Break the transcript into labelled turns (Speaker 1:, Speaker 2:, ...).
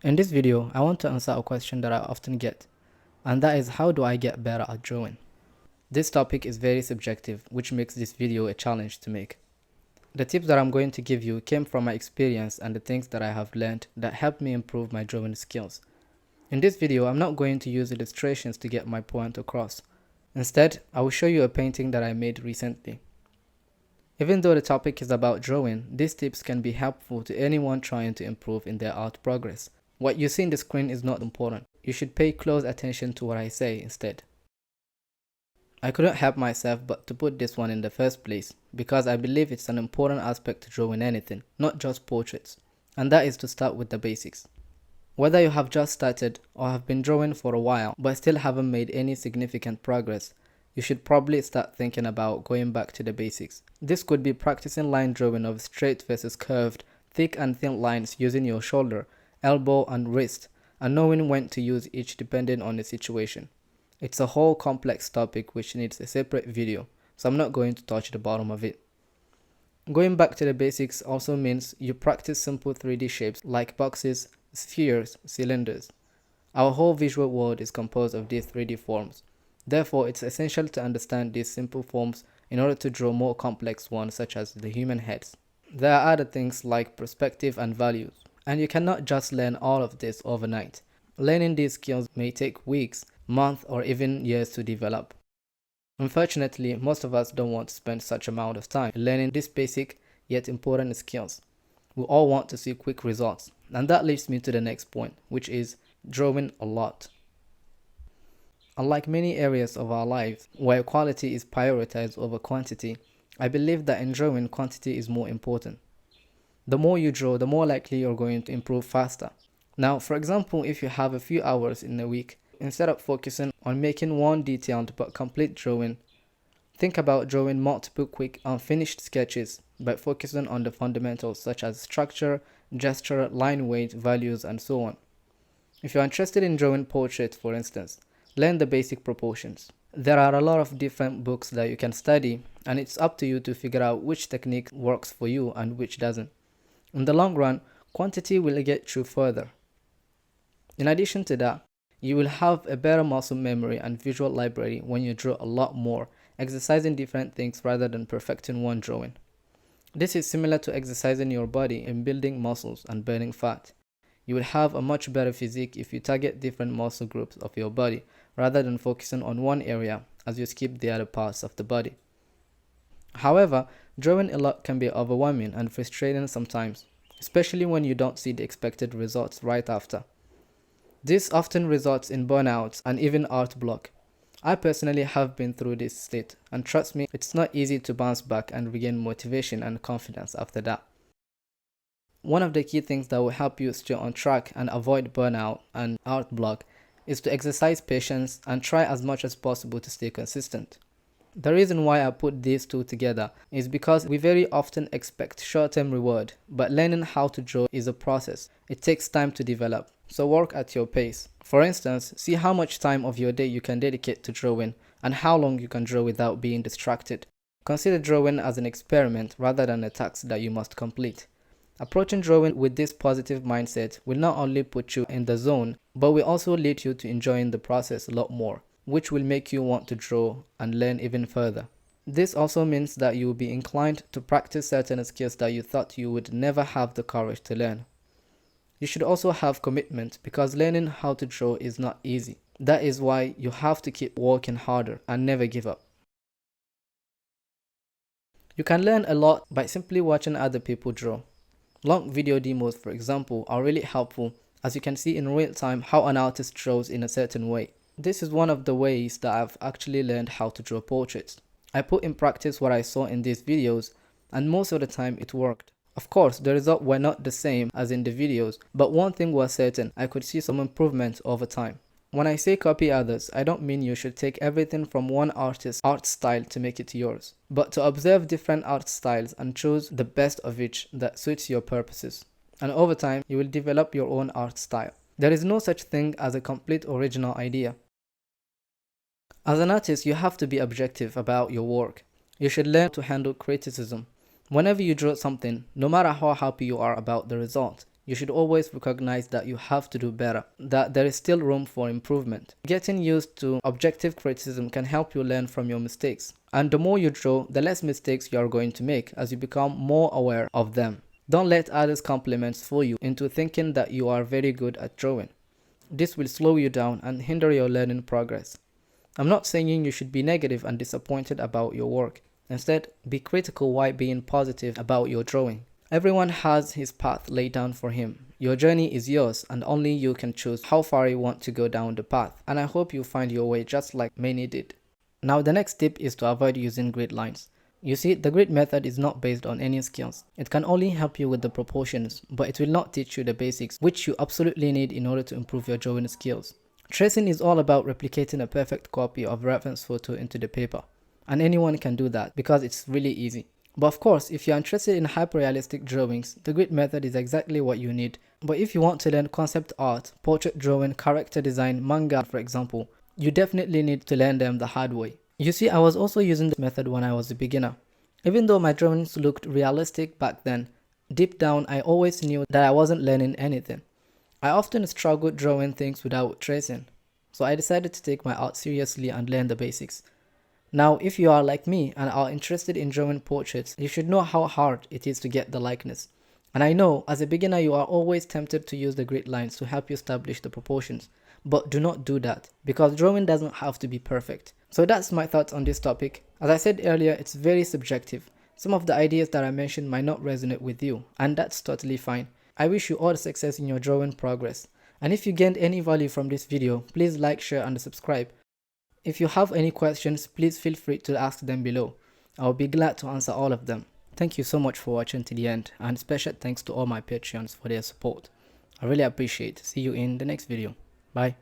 Speaker 1: In this video, I want to answer a question that I often get, and that is, how do I get better at drawing? This topic is very subjective, which makes this video a challenge to make. The tips that I'm going to give you came from my experience and the things that I have learned that helped me improve my drawing skills. In this video, I'm not going to use illustrations to get my point across. Instead, I will show you a painting that I made recently. Even though the topic is about drawing, these tips can be helpful to anyone trying to improve in their art progress. What you see in the screen is not important. You should pay close attention to what I say instead. I couldn't help myself but to put this one in the first place because I believe it's an important aspect to drawing anything, not just portraits, and that is to start with the basics. Whether you have just started or have been drawing for a while but still haven't made any significant progress, you should probably start thinking about going back to the basics. This could be practicing line drawing of straight versus curved, thick and thin lines using your shoulder, elbow and wrist, and knowing when to use each depending on the situation. It's a whole complex topic which needs a separate video, so I'm not going to touch the bottom of it. Going back to the basics also means you practice simple 3D shapes like boxes, spheres, cylinders. Our whole visual world is composed of these 3D forms. Therefore, it's essential to understand these simple forms in order to draw more complex ones such as the human heads. There are other things like perspective and values, and you cannot just learn all of this overnight. Learning these skills may take weeks, months, or even years to develop. Unfortunately, most of us don't want to spend such amount of time learning these basic yet important skills. We all want to see quick results, and that leads me to the next point, which is drawing a lot. Unlike many areas of our lives where quality is prioritized over quantity, I believe that in drawing, quantity is more important. The more you draw, the more likely you're going to improve faster. Now, for example, if you have a few hours in a week, instead of focusing on making one detailed but complete drawing, think about drawing multiple quick unfinished sketches by focusing on the fundamentals such as structure, gesture, line weight, values, and so on. If you're interested in drawing portraits, for instance, learn the basic proportions. There are a lot of different books that you can study, and it's up to you to figure out which technique works for you and which doesn't. In the long run, quantity will get you further. In addition to that, you will have a better muscle memory and visual library when you draw a lot more, exercising different things rather than perfecting one drawing. This is similar to exercising your body in building muscles and burning fat. You will have a much better physique if you target different muscle groups of your body rather than focusing on one area as you skip the other parts of the body. However, drawing a lot can be overwhelming and frustrating sometimes, especially when you don't see the expected results right after. This often results in burnouts and even art block. I personally have been through this state, and trust me, it's not easy to bounce back and regain motivation and confidence after that. One of the key things that will help you stay on track and avoid burnout and art block is to exercise patience and try as much as possible to stay consistent. The reason why I put these two together is because we very often expect short-term reward, but learning how to draw is a process. It takes time to develop, so work at your pace. For instance, see how much time of your day you can dedicate to drawing and how long you can draw without being distracted. Consider drawing as an experiment rather than a task that you must complete. Approaching drawing with this positive mindset will not only put you in the zone, but will also lead you to enjoying the process a lot more, which will make you want to draw and learn even further. This also means that you will be inclined to practice certain skills that you thought you would never have the courage to learn. You should also have commitment because learning how to draw is not easy. That is why you have to keep working harder and never give up. You can learn a lot by simply watching other people draw. Long video demos, for example, are really helpful as you can see in real time how an artist draws in a certain way. This is one of the ways that I've actually learned how to draw portraits. I put in practice what I saw in these videos, and most of the time it worked. Of course, the results were not the same as in the videos, but one thing was certain, I could see some improvement over time. When I say copy others, I don't mean you should take everything from one artist's art style to make it yours, but to observe different art styles and choose the best of each that suits your purposes. And over time, you will develop your own art style. There is no such thing as a complete original idea. As an artist, you have to be objective about your work. You should learn to handle criticism. Whenever you draw something, no matter how happy you are about the result, you should always recognize that you have to do better, that there is still room for improvement. Getting used to objective criticism can help you learn from your mistakes. And the more you draw, the less mistakes you are going to make as you become more aware of them. Don't let others' compliments fool you into thinking that you are very good at drawing. This will slow you down and hinder your learning progress. I'm not saying you should be negative and disappointed about your work. Instead, be critical while being positive about your drawing. Everyone has his path laid down for him. Your journey is yours and only you can choose how far you want to go down the path. And I hope you find your way just like many did. Now the next tip is to avoid using grid lines. You see, the grid method is not based on any skills. It can only help you with the proportions, but it will not teach you the basics, which you absolutely need in order to improve your drawing skills. Tracing is all about replicating a perfect copy of a reference photo into the paper. And anyone can do that because it's really easy. But of course, if you're interested in hyper-realistic drawings, the grid method is exactly what you need. But if you want to learn concept art, portrait drawing, character design, manga for example, you definitely need to learn them the hard way. You see, I was also using this method when I was a beginner. Even though my drawings looked realistic back then, deep down I always knew that I wasn't learning anything. I often struggled drawing things without tracing. So I decided to take my art seriously and learn the basics. Now, if you are like me and are interested in drawing portraits, you should know how hard it is to get the likeness. And I know, as a beginner, you are always tempted to use the grid lines to help you establish the proportions. But do not do that, because drawing doesn't have to be perfect. So that's my thoughts on this topic. As I said earlier, it's very subjective. Some of the ideas that I mentioned might not resonate with you, and that's totally fine. I wish you all the success in your drawing progress. And if you gained any value from this video, please like, share and subscribe. If you have any questions, please feel free to ask them below. I'll be glad to answer all of them. Thank you so much for watching to the end, and special thanks to all my Patreons for their support. I really appreciate it. See you in the next video. Bye.